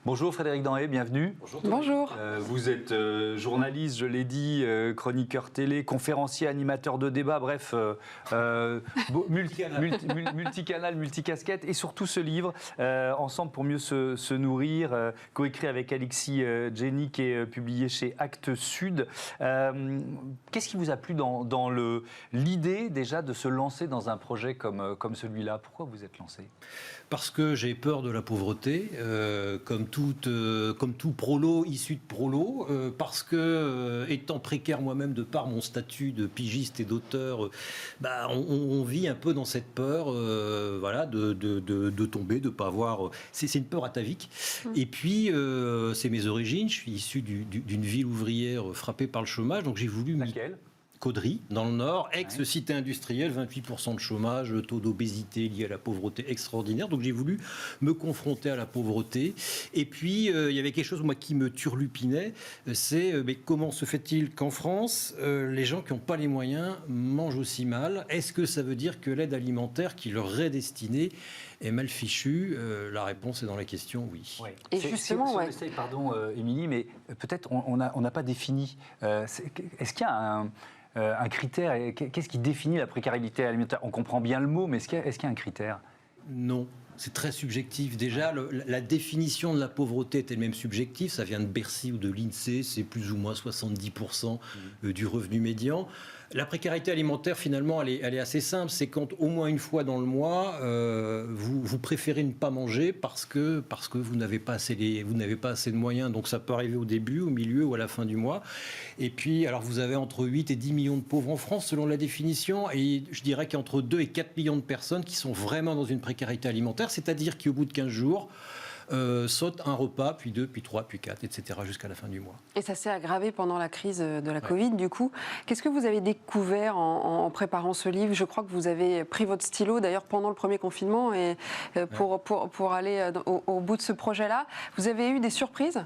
Bonjour Frédéric Danhé, bienvenue. Bonjour. Vous êtes journaliste, je l'ai dit, chroniqueur télé, conférencier, animateur de débat, bref, multicanal, multicasquette, et surtout ce livre, Ensemble pour mieux se nourrir, coécrit avec Alexis Jenny, qui est publié chez Actes Sud. Qu'est-ce qui vous a plu dans l'idée déjà de se lancer dans un projet comme celui-là? Pourquoi vous êtes lancé? Parce que j'ai peur de la pauvreté, comme tout prolo issu de prolo, parce que, étant précaire moi-même de par mon statut de pigiste et d'auteur, on vit un peu dans cette peur voilà, de tomber, de ne pas avoir... C'est une peur atavique. Et puis, c'est mes origines, je suis issu d'une ville ouvrière frappée par le chômage, donc j'ai voulu... Laquelle? Caudry, dans le Nord, ex-cité industrielle, 28% de chômage, taux d'obésité lié à la pauvreté extraordinaire. Donc j'ai voulu me confronter à la pauvreté. Et puis, il y avait quelque chose moi, qui me turlupinait, c'est comment se fait-il qu'en France, les gens qui n'ont pas les moyens mangent aussi mal? Est-ce que ça veut dire que l'aide alimentaire qui leur est destinée est mal fichue? La réponse est dans la question, oui. Et justement, pardon Émilie, mais peut-être on n'a pas défini. Est-ce qu'il y a un critère? Qu'est-ce qui définit la précarité alimentaire? On comprend bien le mot, mais est-ce qu'il y a un critère? Non. C'est très subjectif. Déjà, la définition de la pauvreté est elle-même subjective. Ça vient de Bercy ou de l'INSEE. C'est plus ou moins 70% du revenu médian. La précarité alimentaire, finalement, elle est assez simple. C'est quand, au moins une fois dans le mois, vous préférez ne pas manger parce que vous n'avez pas assez de moyens. Donc, ça peut arriver au début, au milieu ou à la fin du mois. Et puis, alors, vous avez entre 8 et 10 millions de pauvres en France, selon la définition. Et je dirais qu'il y a entre 2 et 4 millions de personnes qui sont vraiment dans une précarité alimentaire. C'est-à-dire qu'au bout de 15 jours, saute un repas, puis 2, puis 3, puis 4, etc. jusqu'à la fin du mois. Et ça s'est aggravé pendant la crise de la Covid, du coup. Qu'est-ce que vous avez découvert en préparant ce livre? Je crois que vous avez pris votre stylo, d'ailleurs, pendant le premier confinement, et pour aller au bout de ce projet-là. Vous avez eu des surprises?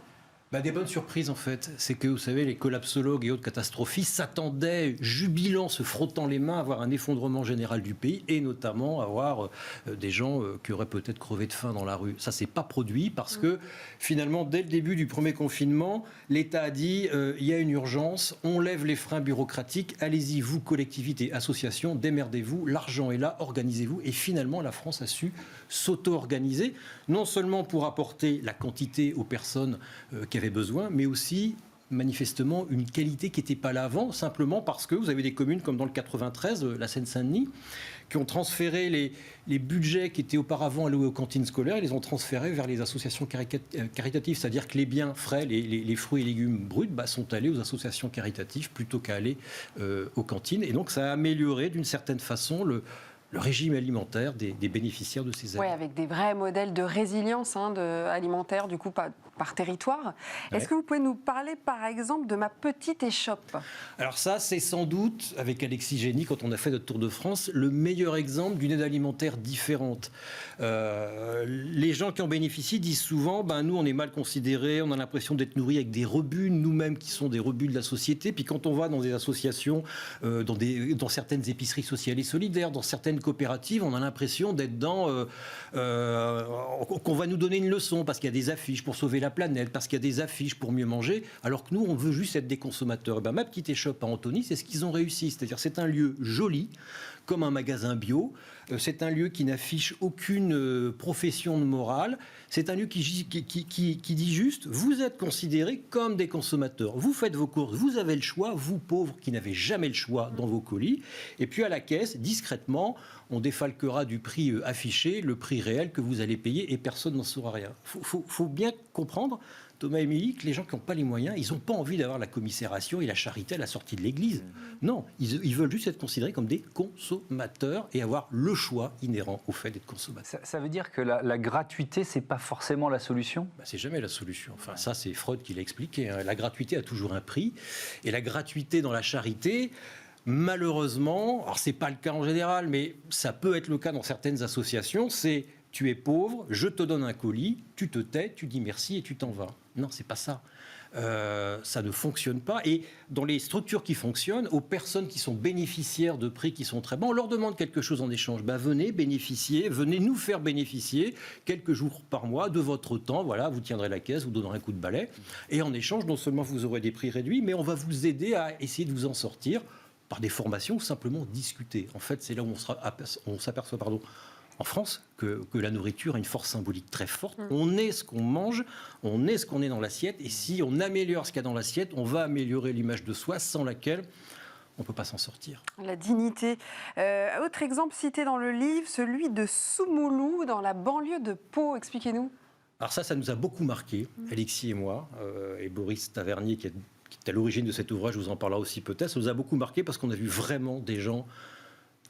Des bonnes surprises en fait, c'est que vous savez, les collapsologues et autres catastrophistes s'attendaient, jubilant, se frottant les mains, à voir un effondrement général du pays et notamment à voir des gens qui auraient peut-être crevé de faim dans la rue. Ça s'est pas produit parce que finalement, dès le début du premier confinement, l'État a dit il y a une urgence, on lève les freins bureaucratiques, allez-y vous, collectivités, associations, démerdez-vous, l'argent est là, organisez-vous. Et finalement, la France a su s'auto-organiser, non seulement pour apporter la quantité aux personnes qui avaient besoin, mais aussi manifestement une qualité qui n'était pas là avant, simplement parce que vous avez des communes comme dans le 93, la Seine-Saint-Denis, qui ont transféré les budgets qui étaient auparavant alloués aux cantines scolaires, ils les ont transférés vers les associations caritatives, c'est-à-dire que les biens frais, les fruits et légumes bruts, sont allés aux associations caritatives plutôt qu'à aller aux cantines. Et donc ça a amélioré d'une certaine façon le régime alimentaire des bénéficiaires de ces aides. Oui, avec des vrais modèles de résilience alimentaire, du coup, par territoire. Ouais. Est-ce que vous pouvez nous parler, par exemple, de ma petite échoppe? Alors ça, c'est sans doute, avec Alexis Jenny, quand on a fait notre tour de France, le meilleur exemple d'une aide alimentaire différente. Les gens qui en bénéficient disent souvent, nous, on est mal considérés, on a l'impression d'être nourris avec des rebuts, nous-mêmes qui sont des rebuts de la société. Puis quand on va dans des associations, dans certaines épiceries sociales et solidaires, dans certaines coopératives, on a l'impression d'être dans... qu'on va nous donner une leçon parce qu'il y a des affiches pour sauver la planète, parce qu'il y a des affiches pour mieux manger, alors que nous, on veut juste être des consommateurs. Ma petite échoppe à Antony, c'est ce qu'ils ont réussi. C'est-à-dire c'est un lieu joli, comme un magasin bio. C'est un lieu qui n'affiche aucune profession de morale. C'est un lieu qui dit juste, vous êtes considérés comme des consommateurs. Vous faites vos courses, vous avez le choix, vous pauvres qui n'avez jamais le choix dans vos colis. Et puis à la caisse, discrètement, on défalquera du prix affiché, le prix réel que vous allez payer et personne n'en saura rien. Faut bien comprendre, Thomas et Émilie, que les gens qui n'ont pas les moyens, ils n'ont pas envie d'avoir la commisération et la charité à la sortie de l'église. Non, ils veulent juste être considérés comme des consommateurs et avoir le choix inhérent au fait d'être consommateur. Ça veut dire que la gratuité, c'est pas forcément la solution? C'est jamais la solution. Enfin, ça, c'est Freud qui l'a expliqué. La gratuité a toujours un prix. Et la gratuité dans la charité... Malheureusement, alors c'est pas le cas en général, mais ça peut être le cas dans certaines associations, c'est tu es pauvre, je te donne un colis, tu te tais, tu dis merci et tu t'en vas. Non, c'est pas ça. ça ne fonctionne pas. Et dans les structures qui fonctionnent, aux personnes qui sont bénéficiaires de prix qui sont très bons, on leur demande quelque chose en échange. Venez bénéficier, venez nous faire bénéficier quelques jours par mois de votre temps. Voilà, vous tiendrez la caisse, vous donnerez un coup de balai. Et en échange, non seulement vous aurez des prix réduits, mais on va vous aider à essayer de vous en sortir par des formations ou simplement discuter. En fait, c'est là où on s'aperçoit, en France, que la nourriture a une force symbolique très forte. On est ce qu'on mange, on est ce qu'on est dans l'assiette, et si on améliore ce qu'il y a dans l'assiette, on va améliorer l'image de soi, sans laquelle on ne peut pas s'en sortir. La dignité. Autre exemple cité dans le livre, celui de Soumoulou, dans la banlieue de Pau. Expliquez-nous. Alors ça nous a beaucoup marqué, Alexis et moi, et Boris Tavernier, qui est à l'origine de cet ouvrage, je vous en parlerai aussi peut-être. Ça nous a beaucoup marqué parce qu'on a vu vraiment des gens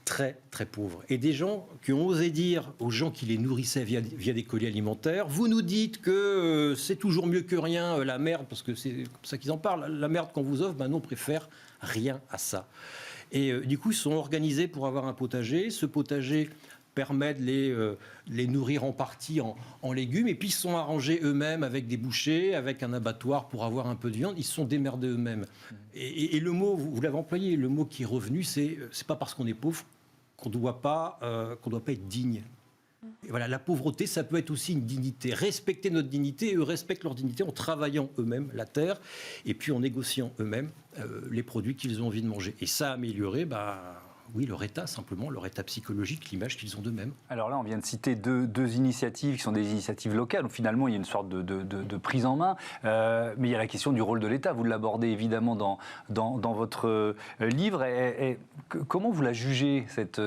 très, très pauvres. Et des gens qui ont osé dire aux gens qui les nourrissaient via des colis alimentaires, vous nous dites que c'est toujours mieux que rien, la merde, parce que c'est comme ça qu'ils en parlent, la merde qu'on vous offre, nous on préfère rien à ça. Et du coup, ils se sont organisés pour avoir un potager. Ce potager permet de les nourrir en partie en légumes, et puis ils se sont arrangés eux-mêmes avec des bouchers, avec un abattoir pour avoir un peu de viande, ils se sont démerdés eux-mêmes. Et le mot, vous l'avez employé, le mot qui est revenu, c'est pas parce qu'on est pauvre qu'on ne doit pas être digne. Et voilà, la pauvreté, ça peut être aussi une dignité. Respecter notre dignité, et eux respectent leur dignité en travaillant eux-mêmes la terre, et puis en négociant eux-mêmes les produits qu'ils ont envie de manger. Et ça a amélioré, oui, leur état, simplement, leur état psychologique, l'image qu'ils ont d'eux-mêmes. Alors là, on vient de citer deux initiatives qui sont des initiatives locales, où finalement il y a une sorte de prise en main, mais il y a la question du rôle de l'État. Vous l'abordez évidemment dans votre livre. Et comment vous la jugez, cette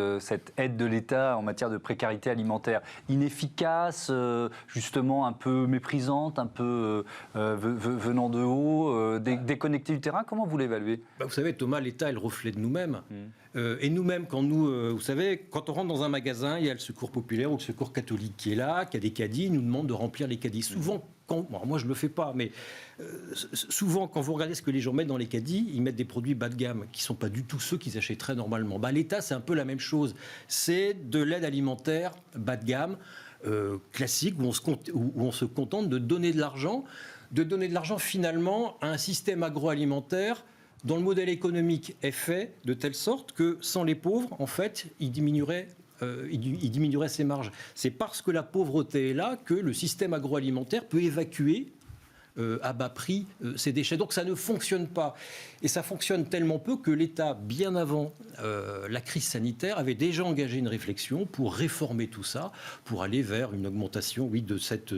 aide de l'État en matière de précarité alimentaire? Inefficace, justement un peu méprisante, un peu venant de haut, déconnectée du terrain? Comment vous l'évaluez? Vous savez, Thomas, l'État est le reflet de nous-mêmes. Et nous-mêmes, vous savez, quand on rentre dans un magasin, il y a le secours populaire ou le secours catholique qui est là, qui a des caddies, ils nous demandent de remplir les caddies. Souvent, moi je ne le fais pas, mais souvent quand vous regardez ce que les gens mettent dans les caddies, ils mettent des produits bas de gamme, qui ne sont pas du tout ceux qu'ils achèteraient normalement. L'État, c'est un peu la même chose. C'est de l'aide alimentaire bas de gamme, classique, où on se contente de donner de l'argent finalement à un système agroalimentaire dont le modèle économique est fait de telle sorte que sans les pauvres, en fait, il diminuerait ses marges. C'est parce que la pauvreté est là que le système agroalimentaire peut évacuer à bas prix ces déchets. Donc ça ne fonctionne pas. Et ça fonctionne tellement peu que l'État, bien avant la crise sanitaire, avait déjà engagé une réflexion pour réformer tout ça, pour aller vers une augmentation, de cette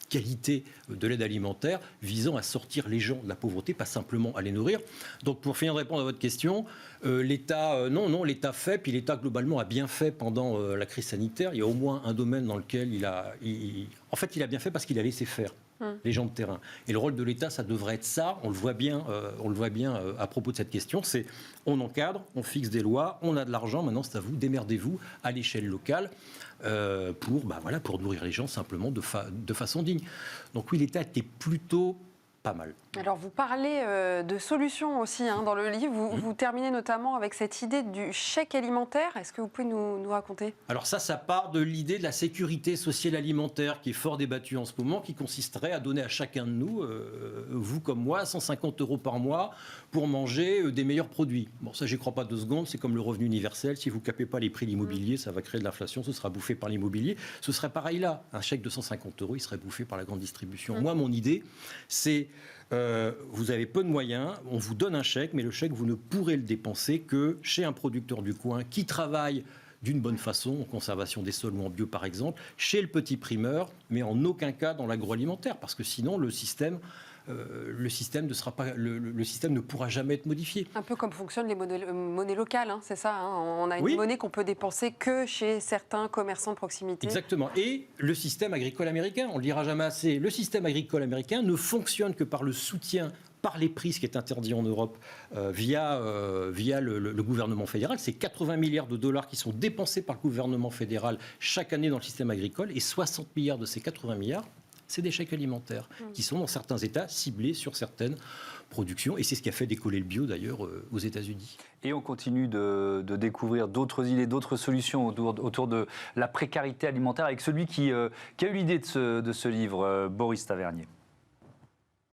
qualité de l'aide alimentaire visant à sortir les gens de la pauvreté, pas simplement à les nourrir. Donc pour finir de répondre à votre question, l'État, l'État fait, puis l'État globalement a bien fait pendant la crise sanitaire. Il y a au moins un domaine dans lequel il a bien fait parce qu'il a laissé faire les gens de terrain. Et le rôle de l'État, ça devrait être ça. On le voit bien à propos de cette question. C'est on encadre, on fixe des lois, on a de l'argent. Maintenant, c'est à vous, démerdez-vous à l'échelle locale pour nourrir les gens simplement de façon digne. Donc oui, l'État était plutôt pas mal. Alors vous parlez de solutions aussi dans le livre. Vous terminez notamment avec cette idée du chèque alimentaire. Est-ce que vous pouvez nous raconter? Alors ça part de l'idée de la sécurité sociale alimentaire qui est fort débattue en ce moment, qui consisterait à donner à chacun de nous, vous comme moi, 150 € par mois pour manger des meilleurs produits. Bon, ça, j'y crois pas 2 secondes. C'est comme le revenu universel. Si vous ne capez pas les prix de l'immobilier, ça va créer de l'inflation, ce sera bouffé par l'immobilier. Ce serait pareil là. Un chèque de 150 €, il serait bouffé par la grande distribution. Moi, mon idée, c'est vous avez peu de moyens, on vous donne un chèque, mais le chèque, vous ne pourrez le dépenser que chez un producteur du coin qui travaille d'une bonne façon, en conservation des sols ou en bio par exemple, chez le petit primeur, mais en aucun cas dans l'agroalimentaire, parce que sinon le système ne pourra jamais être modifié. Un peu comme fonctionnent les monnaies locales, c'est ça. On a une monnaie qu'on peut dépenser que chez certains commerçants de proximité. Exactement. Et le système agricole américain, on ne le dira jamais assez, le système agricole américain ne fonctionne que par le soutien par les prix, ce qui est interdit en Europe, via le gouvernement fédéral. C'est 80 milliards de dollars qui sont dépensés par le gouvernement fédéral chaque année dans le système agricole, et 60 milliards de ces 80 milliards, c'est des chèques alimentaires qui sont dans certains États ciblés sur certaines productions. Et c'est ce qui a fait décoller le bio, d'ailleurs, aux États-Unis. Et on continue de découvrir d'autres idées, d'autres solutions autour de la précarité alimentaire avec celui qui a eu l'idée de ce livre, Boris Tavernier.